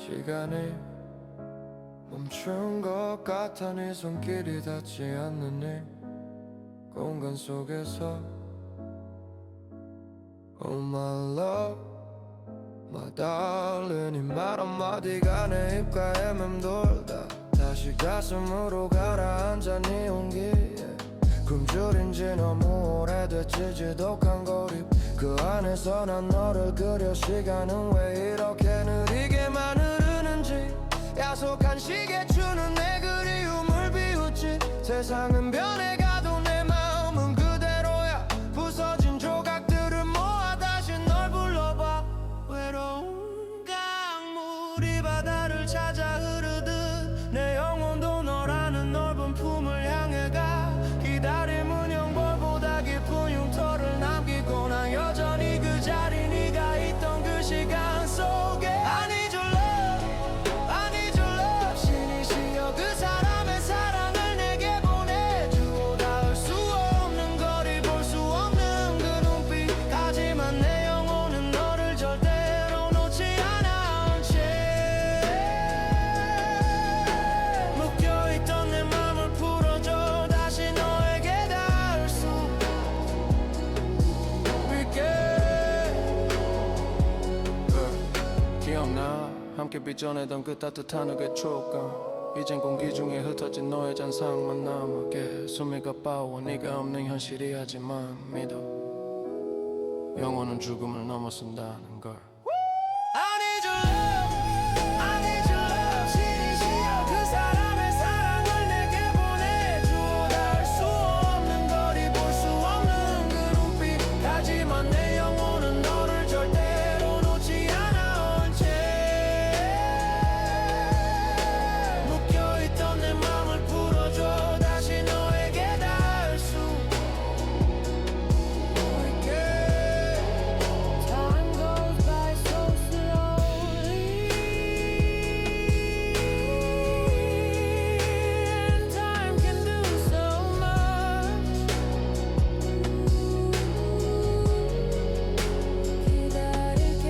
시간이 멈춘 것 같아. 네 손길이 닿지 않는 이 공간 속에서 Oh my love, my darling. 이 말 한마디가 내 입가에 맴돌다 다시 가슴으로 가라앉아 네 온기에 굶주린 지 너무 오래됐지. 지독한 고립 그 안에서 난 너를 그려. 시간은 왜 이렇게 느리게만 흐르는지 야속한 시계추는 내 그리움을 비웃지. 세상은 변해가도 내 마음은 그대로야. 부서진 조각들을 모아 다시 널 불러봐. 외로운 강물이 바다를 찾아 흐르듯 내 영혼도 너라는 넓은 품을 향해 가. 기다림은 영벌보다 깊은 흉터를 남기고 난 여전히 그 자리 네가 있던 그 시간 속에 I need your love, I need your love. 신이 시여 그 사람의 사랑을 내게 보내주오. 닿을 수 없는 거리 볼 수 없는 그 눈빛. 하지만 내 영혼은 너를 절대로 놓지 않아. 채 묶여있던 내 맘을 풀어줘. 다시 너에게 닿을 수 있게. 기억나 함께 빚어내던 그 따뜻한 흙의 촉감. 이젠 공기 중에 흩어진 너의 잔상만 남아. 숨이 가빠워 네가 없는 현실이. 하지만 믿어 영원은 죽음을 넘어선다는 걸. I need your love, I need your love. 신이 시여 그 사람의 사랑을 내게 보내주오. 닿을 수 없는 거리 볼 수 없는 그 눈빛. 하지만 내 영혼은 너를 절대로 놓지 않아. 언제 묶여있던 내 맘을 풀어줘. 다시 너에게 닿을 수 있게. Time goes by so slowly and time can do so much. 기다릴게.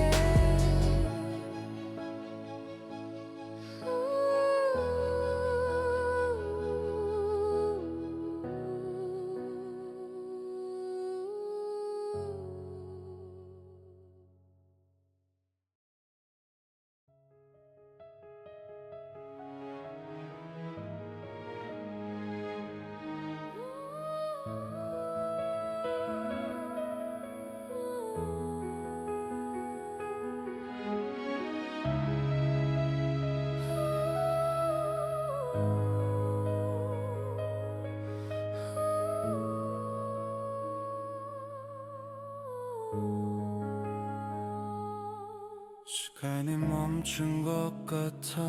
시간이 멈춘 것 같아.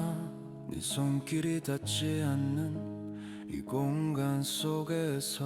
네 손길이 닿지 않는 이 공간 속에서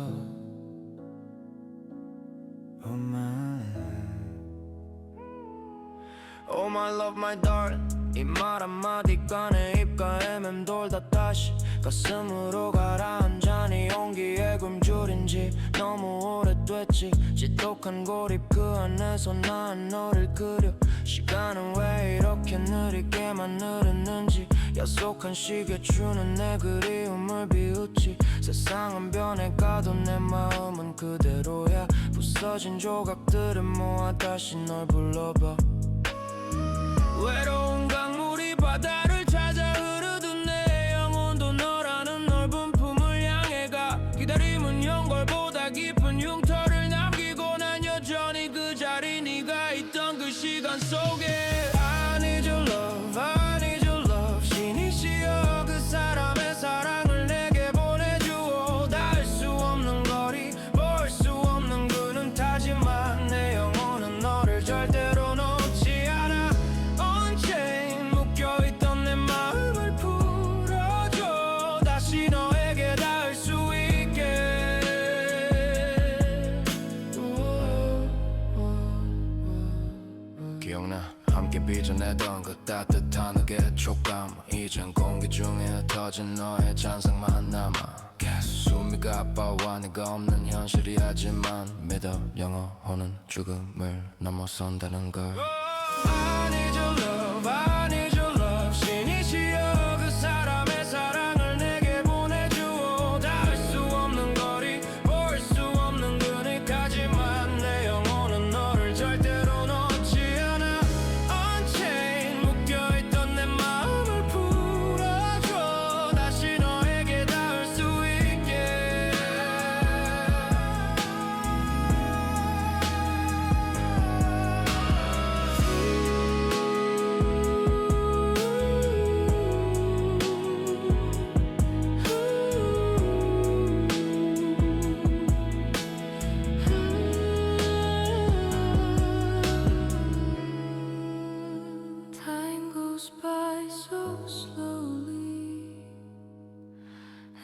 Oh my love, my darling. 이 말 한마디가 내 입가에 맴돌다 다시 가슴으로 가라앉아 네 용기에 굶주린 지 너무 오래됐지. 지독한 고립 그 안에서 난 너를 그려. 시간은 왜 이렇게 느리게만 흐르는지 야속한 시계추는 내 그리움을 비웃지. 세상은 변해가도 내 마음은 그대로야. 부서진 조각들을 모아 다시 널 불러봐. 외로운 강물이 바다를 찾아 흐르듯 내 영혼도 너라는 넓은 품을 향해 가. 기다림은 연골보다 깊은 흉터를 남기고 난 여전히 그 자리 네가 있던 그 시간 속에 I need your love, I need your love. 신이 시여 그 사람의 사랑을 내게 보내주오. 닿을 수 없는 거리 볼 수 없는 그 눈. 타지만 내 영혼은 너를 절대로 놓지 않아. Unchained 묶여있던 내 마음을 풀어줘. 다시 너에게 닿을 수 있게. 기억나 함께 빚어내던 그 따뜻한 흙의 촉감. 이젠 공기 중에 흩어진 너의 잔상만 남아. 숨이 가빠와 네가 없는 현실이. 하지만 믿어 영혼은 죽음을 넘어선다는 걸. I need your love, I need your love. slowly,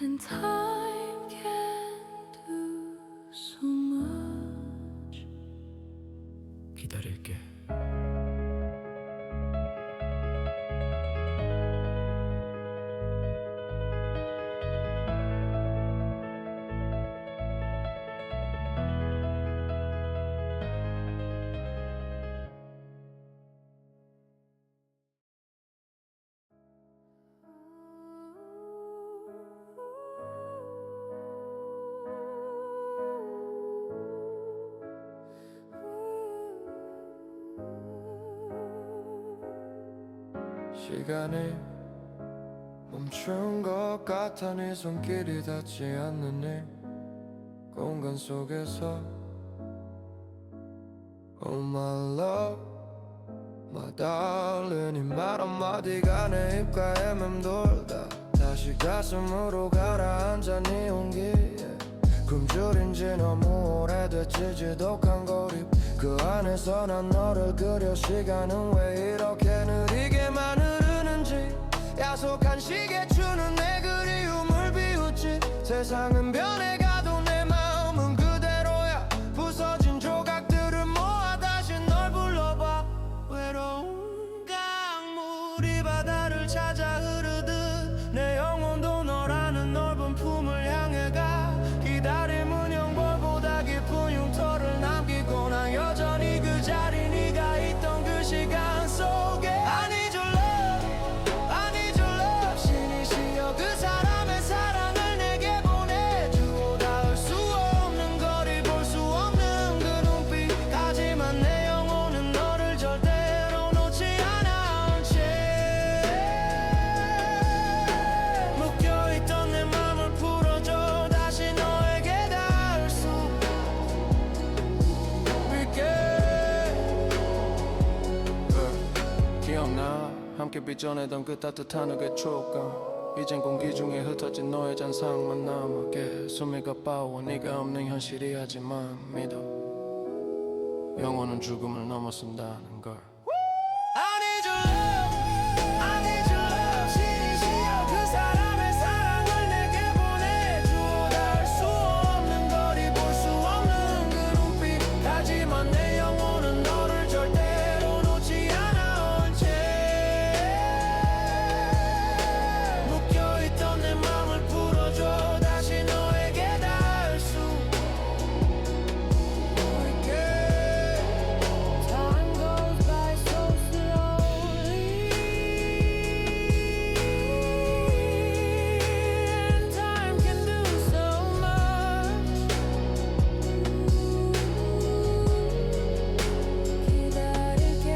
and time can do so much. 기다릴게. 시간이 멈춘 것 같아. 네 손길이 닿지 않는 이 공간 속에서 Oh my love, my darling. 이 말 한마디가 내 입가에 맴돌다 다시 가슴으로 가라앉아 네 온기에 굶주린 지 너무 오래됐지. 지독한 고립 그 안에서 난 너를 그려. 시간은 왜 이렇게 느리게만 흐르는지 야속한 시계 추는 내 그리움을 비웃지. 세상은 변해가도 내 마음은 그대로야. 부서진 조각들을 모아 다시 널 불러봐. 외로운 강물이 바다를 찾아 흐르듯 내 영혼도 너라는 넓은 품을 향해 가. 기다림은 영벌보다 깊은 흉터를 남기고 난 여전히 그 자리 네가 있던 그 시간 속에 I need your love, I need your love. 신이 시여 그 사람의 사랑을 내게 보내주고 닿을 수 없는 거리 볼 수 없는 그 눈빛. 하지만 내 영혼은 너를 절대로 놓지 않아. 채 묶여있던 내 맘을 풀어줘. 다시 너에게 닿을 수 있게. 기억나 함께 빚어내던 그 따뜻한 흙의 촉감. 이젠 공기 중에 흩어진 너의 잔상만 남아. 숨이 가빠워 네가 없는 현실이. 하지만 믿어 영원은 죽음을 넘어선다는 걸. I need your love, I need your love. 신이 시여 그 사람의 사랑을 내게 보내주어 닿을 수 없는 거리 볼 수 없는 그 눈빛. 하지만 내 영혼은 너를 절대로 놓지 않아. 언제 묶여있던 내 맘을 풀어줘. 다시 너에게 닿을 수 있게. Time goes by so slowly, and time can do so much. 기다릴게.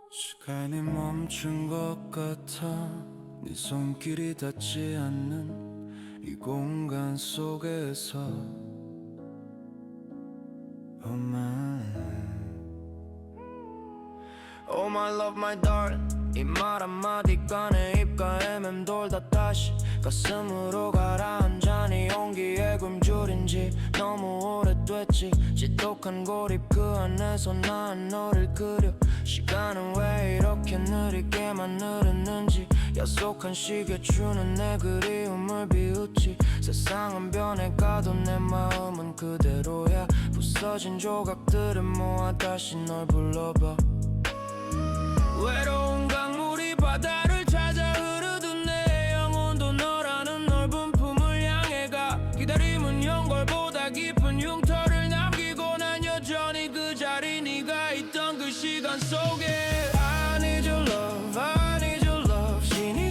시간이 멈춘 것 같아. 네 손길이 닿지 않는 이 공간 속에서 Oh my love, my darling. 이 말 한마디가 내 입가에 맴돌다 다시 가슴으로 가라앉아 네 용기에 굶주린 지 너무 오래됐지. 지독한 고립 그 안에서 난 너를 그려. 시간은 왜 이렇게 느리게만 흐르는지 야속한 시계 추는 내 그리움을 비웃지. 세상은 변해가도 내 마음은 그대로야. 부서진 조각들을 모아 다시 널 불러봐. 외로운 강물이 바다를 찾아 흐르듯 내 영혼도 너라는 넓은 품을 향해 가. 기다림은 연골보다 깊은 흉터를 남기고 난 여전히 그 자리 네가 있던 그 시간 속에 I need your love, I need your love. 신이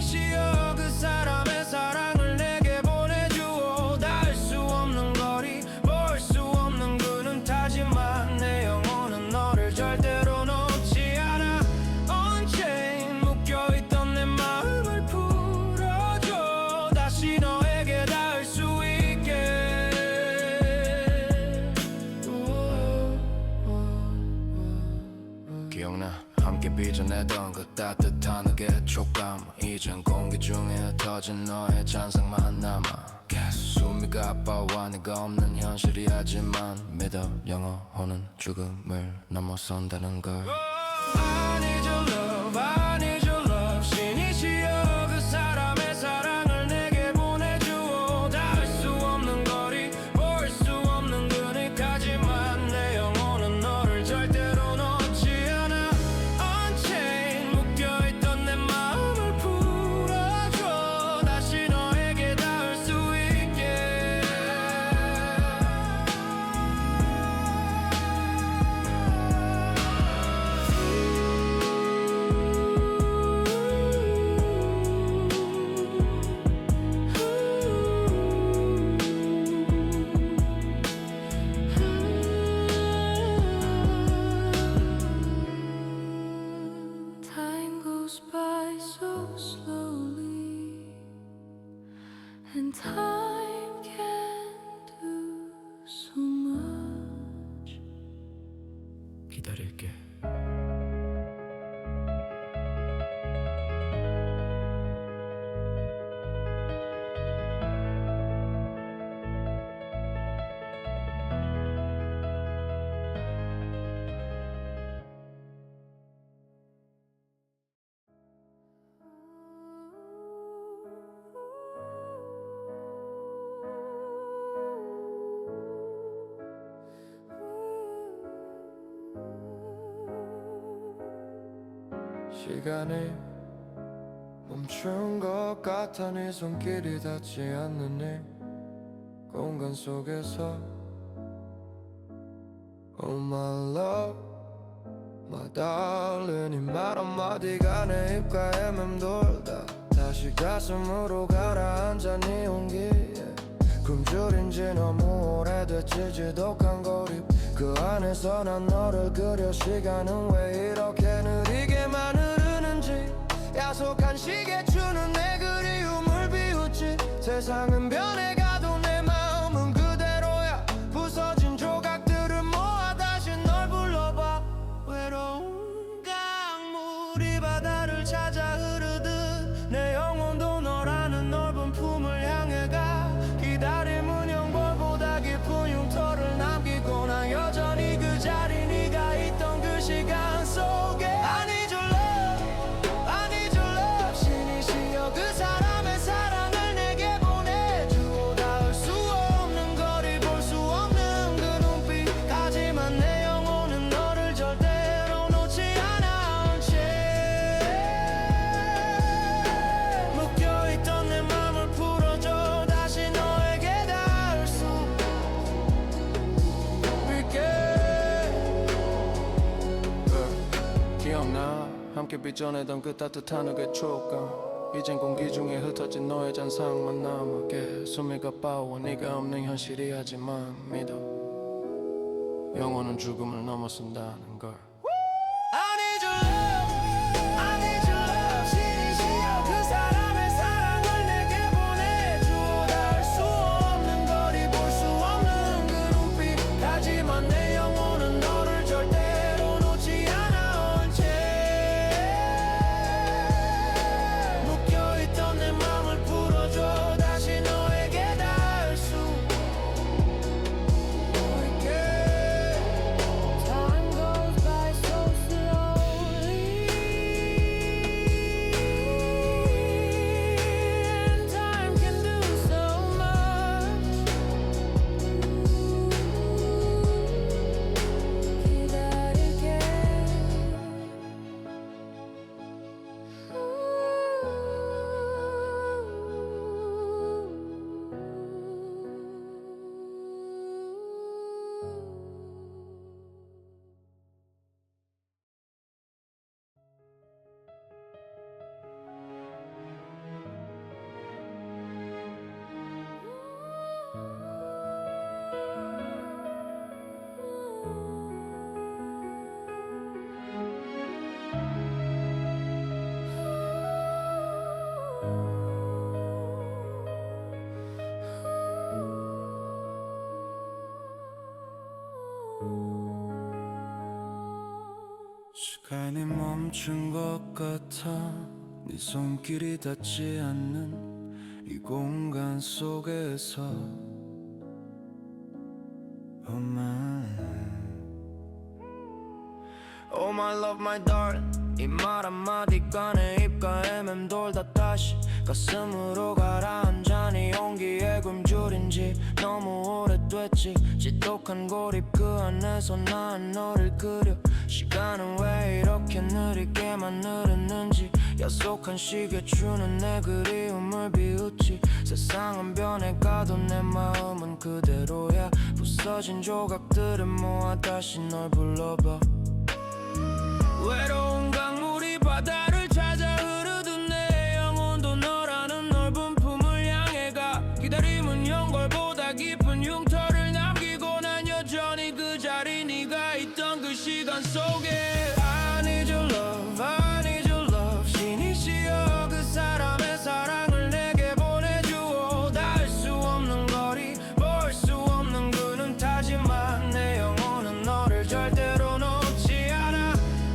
이젠 공기 중에 흩어진 너의 잔상만 남아 숨이 가빠와 네가 없는 현실이 하지만 믿어 영혼은 죽음을 넘어선다는 걸 I need your love, I need your love 신이시여 그 사람의 사랑을 내게 보내주오 닿을 수 없는 거리 볼 수 없는 그니까지만 내 영혼은 너를 절대로 놓지 않아 Unchained 묶여있던 내 마음을 풀어줘 다시 너에게 닿을 수 있게 Time goes by so slowly, and time can do so much. 기다릴게 시간이 멈춘 것 같아 네 손길이 닿지 않는 이 공간 속에서 Oh my love, my darling 이 말 한마디가 내 입가에 맴돌다 다시 가슴으로 가라앉아 네 온기에 굶주린지 너무 오래됐지 지독한 고립 그 안에서 난 너를 그려 시간은 왜 이렇게 느리게만 흐르는지 야속한 시계 추는 내 그리움을 비웃지 세상은 변해가도 내 마음은 그대로야 부서진 조각들을 모아 다시 널 불러봐 외로운 강물이 바다를 찾아 흐르듯 내 영혼도 너라는 넓은 품을 향해 가 기다림은 영벌보다 깊은 흉터를 남기고 난 여전히 그 자리 네가 있던 그 시간 속에 I need your love, I need your love 신이시여 그 사람의 사랑을 내게 보내주오 닿을 수 없는 거리 볼 수 없는 그 눈빛 하지만 내 영혼은 너를 절대로 놓지 않아 묶여있던 내 맘을 풀어줘 다시 너에게 닿을 수 있게 기억나 함께 빚어내던 그 따뜻한 흙의 촉감 이젠 공기 중에 흩어진 너의 잔상만 남아 숨이 가빠와 네가 없는 현실이 하지만 믿어 영혼은 죽음을 넘어선다는 걸 I need your love, I need your love 신이시여 그 사람의 사랑을 내게 보내주오 닿을 수 없는 거리 볼 수 없는 그 눈빛 하지만 내 영혼은 너를 절대로 놓지 않아 언제 묶여있던 내 맘을 풀어줘 다시 너에게 닿을 수 있게 Time goes by so slowly and time can do so much 기다릴게 시간이 멈춘 것 같아 네 손길이 닿지 않는 이 공간 속에서 Oh my love my darling 이 말 한마디가 내 입가에 맴돌다 다시 가슴으로 가라앉아 네 용기에 굶주린 지 너무 오래됐지 지독한 고립 그 안에서 난 너를 그려 시간은 왜 이렇게 느리게만 흐르는지 야속한 시계 추는 내 그리움을 비웃지 세상은 변해가도 내 마음은 그대로야 부서진 조각들을 모아 다시 널 불러봐 외로운 강물이 바다를 찾아 흐르듯 내 영혼도 너라는 넓은 품을 향해 가 기다림은 연골보다 깊은 흉터를 남기고 난 여전히 그 자리 네가 있던 그 시간 속에 I need your love, I need your love 신이 씌어 그 사람의 사랑을 내게 보내주오 닿을 수 없는 거리 볼 수 없는 그 눈 타지만 내 영혼은 너를 절대로 놓지 않아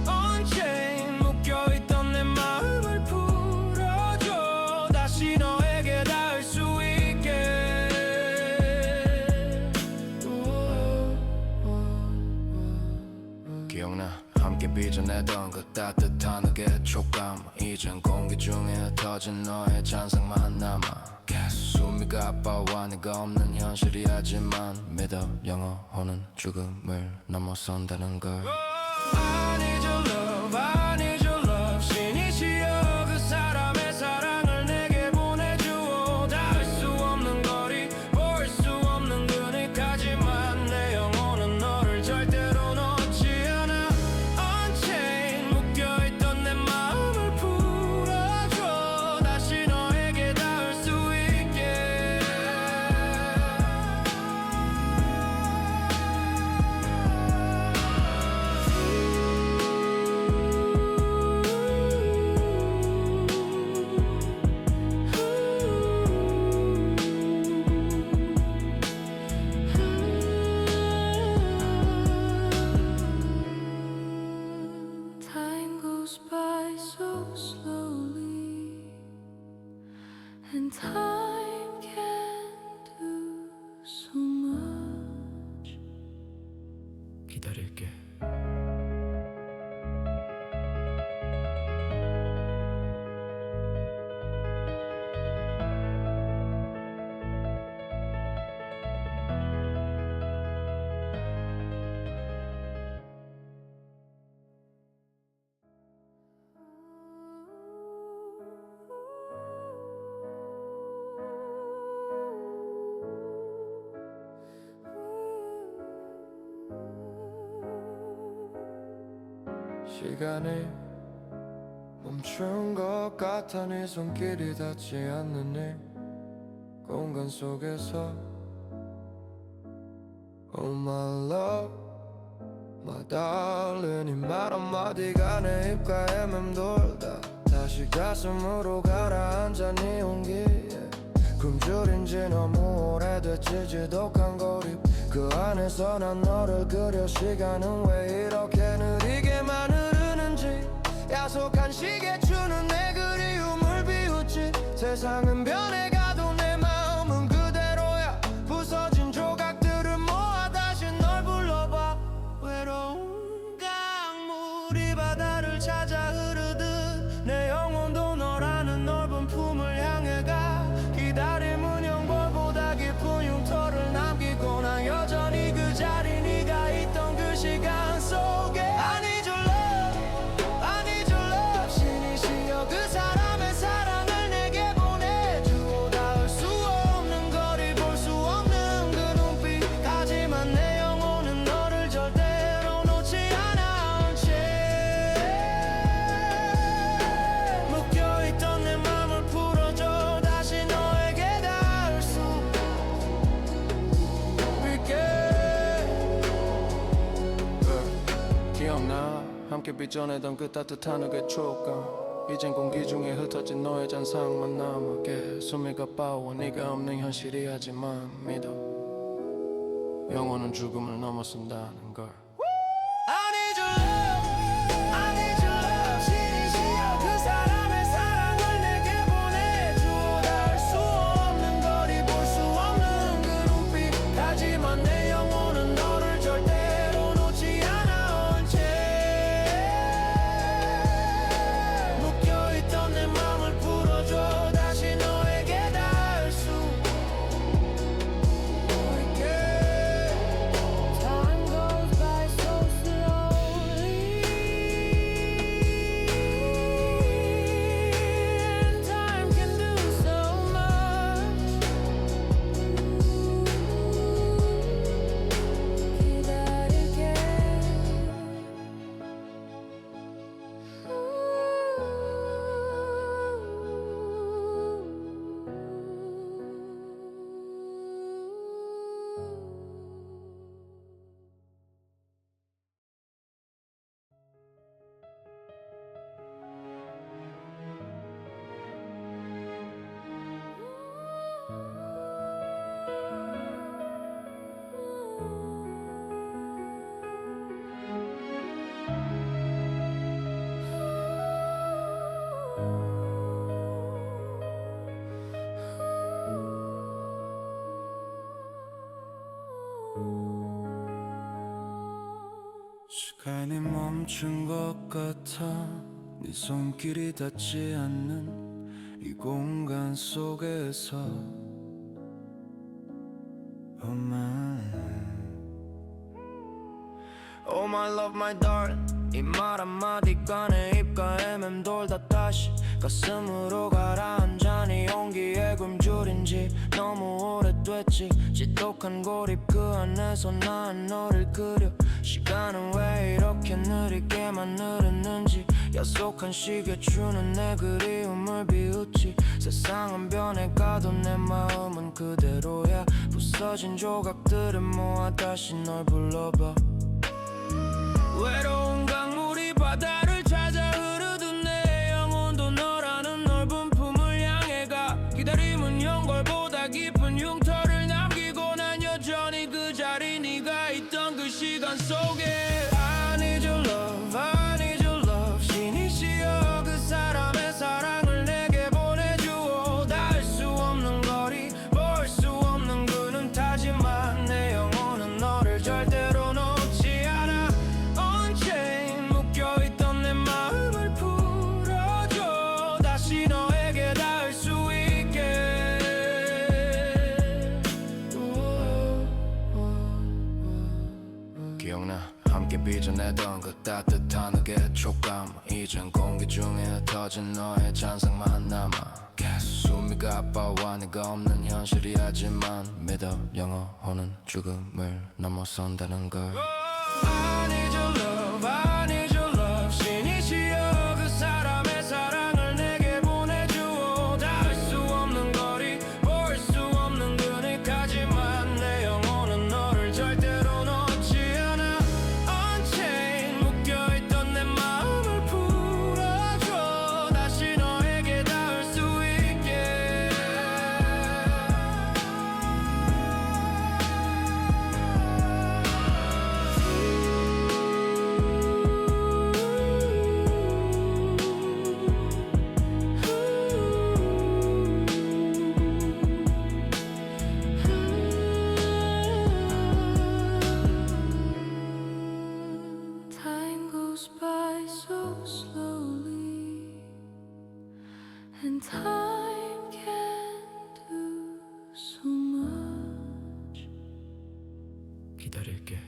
Unchained 묶여있던 내 마음을 풀어줘 다시 너에게 닿을 수 있게 기억나 함께 빚어내던 그 따뜻한 흙의 촉감 이젠 공기 중에 흩어진 너의 잔상만 남아 숨이 가빠와 네가 없는 현실이야지만 믿어 영원한 죽음을 넘어선다는 걸 I need your love, I need your love 신이 씌어 그 사람의 사랑을 내게 보내주오 닿을 수 없는 거리 볼 수 없는 그늘까지만 내 영혼은 너를 절대로 놓지 않아 Unchained 묶여있던 내 마음을 풀어줘 다시 너에게 닿을 수 있게 Time goes by so slowly, and time can do so much. 기다릴게 시간이 멈춘 것 같아 네 손길이 닿지 않는 이 공간 속에서 Oh my love, my darling 이 말 한마디가 내 입가에 맴돌다 다시 가슴으로 가라앉아 네 온기에 굶주린 지 너무 오래됐지 지독한 고립 그 안에서 난 너를 그려 시간은 왜 이렇게 느리게만 흐르는지 야속한 시계 추는 내 그리움을 비웃지 세상은 변해가도 내 마음은 그대로야 부서진 조각들을 모아 다시 널 불러봐 외로운 강물이 바다를 찾아 흐르듯 내 영혼도 너라는 넓은 품을 향해 가 기다림은 연골보다 깊은 흉터를 남기고 난 여전히 그 자리 네가 있던 그 시간 속에 I need your love, I need your love 신이 씌어 그 사람의 사랑을 내게 보내주오 닿을 수 없는 거리 볼 수 없는 그 눈빛 하지만 내 영혼은 너를 절대로 놓지 않아 Unchained 묶여있던 내 맘을 풀어줘 다시 너에게 닿을 수 있게 기억나 함께 빚어내던 그 따뜻한 흙의 촉감 이젠 공기 중에 흩어진 너의 잔상만 남아 숨이 가빠와 네가 없는 현실이야지만 믿어 영원한 죽음을 넘어선다는 걸 I need your love, I need your love 신이 씌어 그 사람의 사랑 시간이 멈춘 것 같아 네 손길이 닿지 않는 이 공간 속에서 Oh my love my darling 이 말 한마디가 내 입가에 맴돌다 다시 가슴으로 가라앉아 네 용기에 굶주린 지 너무 오래됐지 지독한 고립 그 안에서 난 너를 그려 시간은 왜 이렇게 느리게만 흐르는지 야속한 시계 추는 내 그리움을 비웃지 세상은 변해가도 내 마음은 그대로야 부서진 조각들을 모아 다시 널 불러봐 외로운 강물이 바다를 찾아 흐르듯 내 영혼도 너라는 넓은 품을 향해 가 기다림은 연골보다 깊은 흉터를 남기고 난 여전히 그 자리 네가 있던 그 시간 속에 I need your love, I need your love 신이 씌어 그 사람의 사랑을 내게 보내주오 닿을 수 없는 거리 볼 수 없는 그 눈 타지만 내 영혼은 너를 절대로 놓지 않아 Unchained 묶여있던 내 마음을 풀어줘 다시 너에게 닿을 수 있게 기억나 함께 빚어내던 그 따뜻한 흙의 촉감 이젠 공기 중에 흩어진 너의 잔상만 남아 숨이 가빠와 네가 없는 현실이야지만 믿어 영원한 죽음을 넘어선다는 걸 I need your love, I need your love 신이 씌어 그 사람의 사랑을 내게 보내주오 닿을 수 없는 거리 볼 수 없는 그늘까지만 내 영혼은 너를 절대로 놓지 않아 Unchained 묶여있던 내 마음을 풀어줘 다시 너에게 닿을 수 있게 Time goes by so slowly, and time can do so much. 기다릴게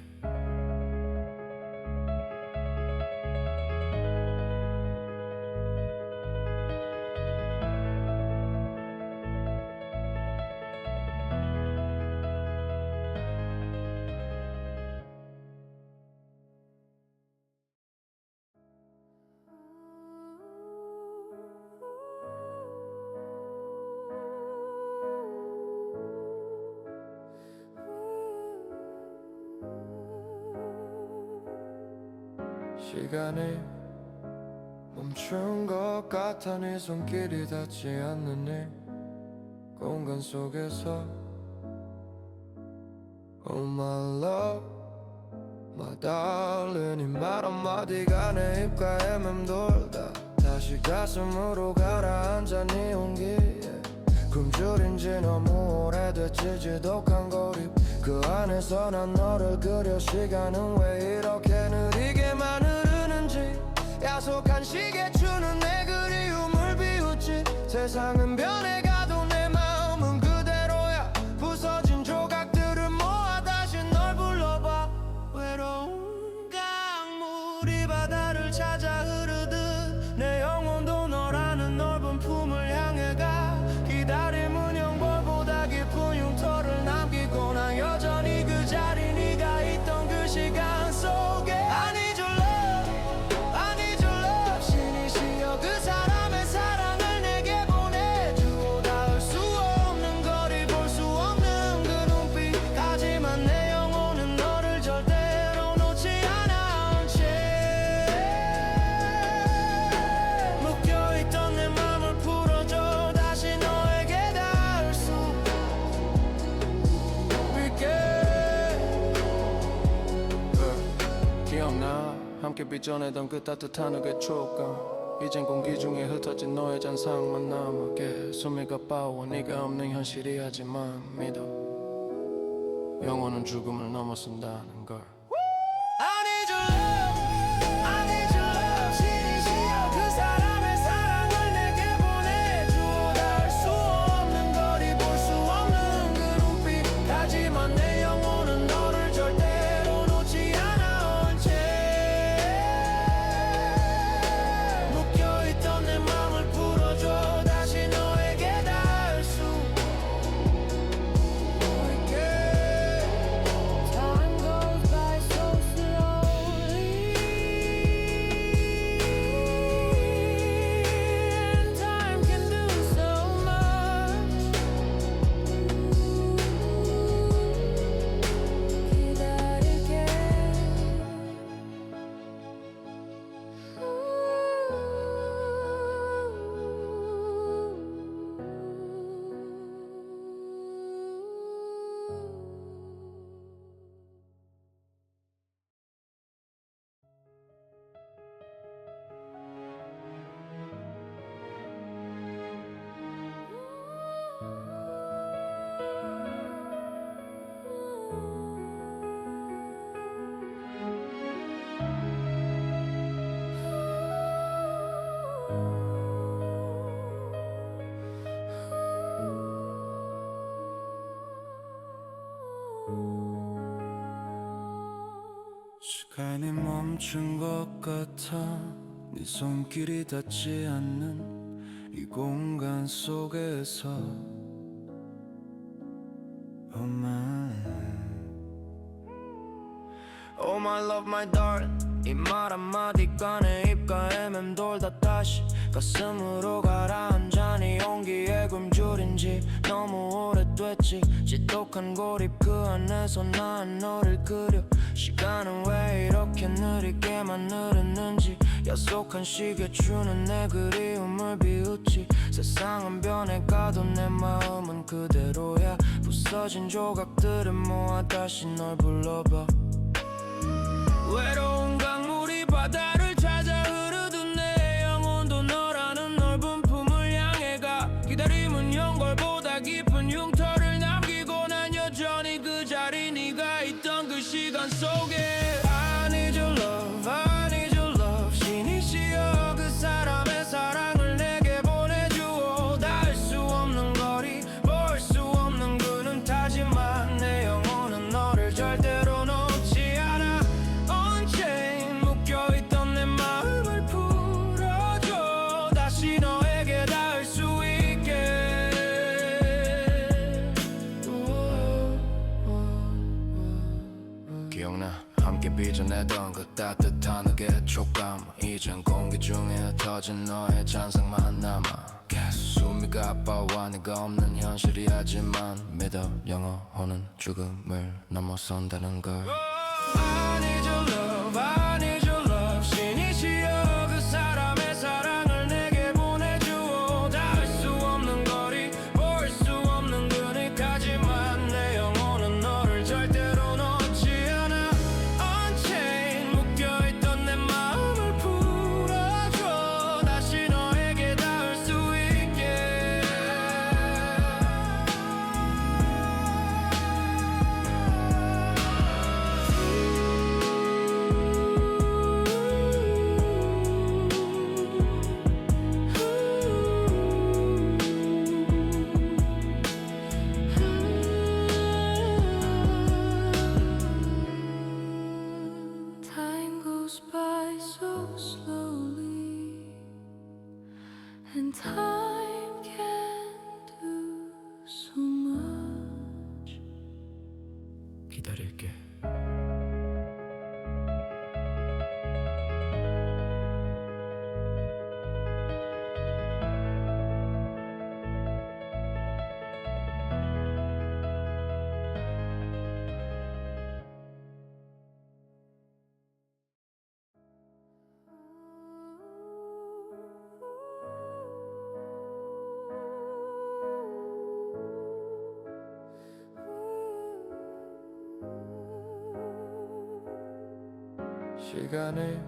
시간이 멈춘 것 같아 네 손길이 닿지 않는 이 공간 속에서 Oh my love, my darling 이 말 한마디가 내 입가에 맴돌다 다시 가슴으로 가라앉아 네 온기에 굶주린 지 너무 오래됐지 지독한 고립 그 안에서 난 너를 그려 시간은 왜 이렇게 느리게만 흐르는지 야속한 시계 추는 내 그리움을 비웃지 세상은 변해가도 내 마음은 그대로야 부서진 조각들을 모아 다시 널 불러봐 외로운 강물이 바다를 찾아 흐르듯 내 영혼도 너라는 넓은 품을 향해 가 기다림은 연골보다 깊은 흉터를 남기고 난 여전히 그 자리 네가 있던 그 시간 속에 I need your love, I need your love 신이 씌어 그 사람의 사랑을 내게 보내주오 닿을 수 없는 거리 볼 수 없는 그 눈빛 하지만 내 영혼은 너를 절대로 놓지 않아 Unchained 묶여있던 내 맘을 풀어줘 다시 너에게 닿을 수 있게 기억나 함께 빚어내던 그 따뜻한 흙의 촉감 이젠 공기 중에 흩어진 너의 잔상만 남아 숨이 가빠와 네가 없는 현실이야지만 믿어 영원한 죽음을 넘어선다는 걸 I need your love 시간이 멈춘 것 같아 네 손길이 닿지 않는 이 공간 속에서 Oh my love my darling 이 말 한마디가 내 입가에 맴돌다 다시 가슴으로 가라앉아 네 용기에 굶주린 지 너무 오래됐지 지독한 고립 그 안에서 난 너를 그려 시간은 왜 이렇게 느리게만 흐르는지 야속한 시계 추는 내 그리움을 비웃지 세상은 변해가도 내 마음은 그대로야 부서진 조각들을 모아 다시 널 불러봐 외로운 강물이 바다를 찾아 흐르듯 내 영혼도 너라는 넓은 품을 향해 가 기다림은 연골보다 깊은 흉터를 남기고 난 여전히 그 자리 네가 있던 그 시간 속에 I need your love, I need your love 신이 씌어 그 사람의 사랑을 내게 보내주오 닿을 수 없는 거리 볼 수 없는 그 눈 타지만 내 영혼은 너를 절대로 놓지 않아 Unchained 묶여있던 내 마음을 풀어줘 다시 너에게 닿을 수 있게 기억나 함께 빚어내던 그 따뜻한 흙의 촉감 이젠 공기 중에 흩어진 너의 잔상만 남아 숨이 가빠와 네가 없는 현실이야지만 믿어 영원한 죽음을 넘어선다는 걸 I need your love, I need your love 신이 씌어 그 사람의 사랑을 내게 보내주오 닿을 수 없는 거리 볼 수 없는 그늘까지만 내 영혼은 너를 절대로 놓지 않아 Unchained 묶여있던 내 마음을 풀어줘 다시 너에게 닿을 수 있게 Time goes by so slowly, and time can do so much. 기다릴게 시간이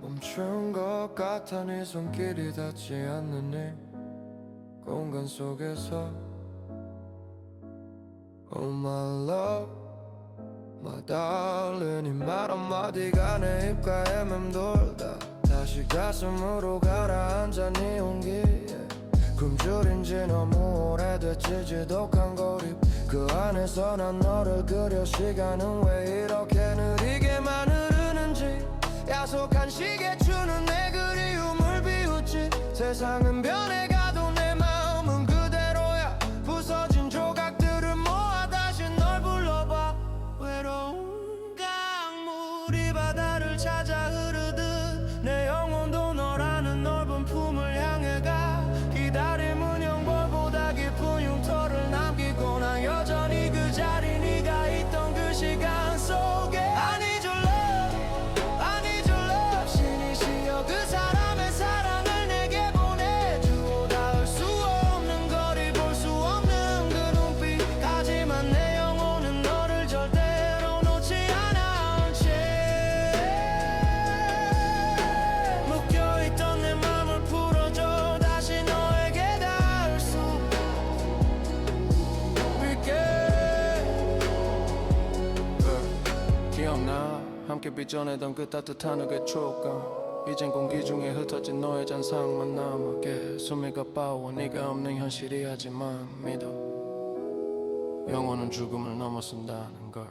멈춘 것 같아 네 손길이 닿지 않는 이 공간 속에서 Oh my love, my darling 이 말 한마디가 내 입가에 맴돌다 다시 가슴으로 가라앉아 네 온기에 굶주린 지 너무 오래됐지 지독한 고립 그 안에서 난 너를 그려 시간은 왜 이렇게 느리게만 흐르는지 야속한 시계 추는 내 그리움을 비웃지 세상은 변해가도 내 마음은 그대로야 부서진 조각들을 모아 다시 널 불러봐 외로운 강물이 바다를 찾아 흐르듯 내 영혼도 너라는 넓은 품을 향해 가 기다림은 연골보다 깊은 흉터를 남기고 난 여전히 그 자리 네가 있던 그 시간 속에 I need your love, I need your love 신이 씌어 그 사람의 사랑을 내게 보내주오 닿을 수 없는 거리 볼 수 없는 그 눈빛 하지만 내 영혼은 너를 절대로 놓지 않아 Unchained 묶여있던 내 맘을 풀어줘 다시 너에게 닿을 수 있게 기억나 함께 빚어내던 그 따뜻한 흙의 촉감 이젠 공기 중에 흩어진 너의 잔상만 남아 숨이 가빠와 네가 없는 현실이야지만 믿어 영원한 죽음을 넘어선다는 걸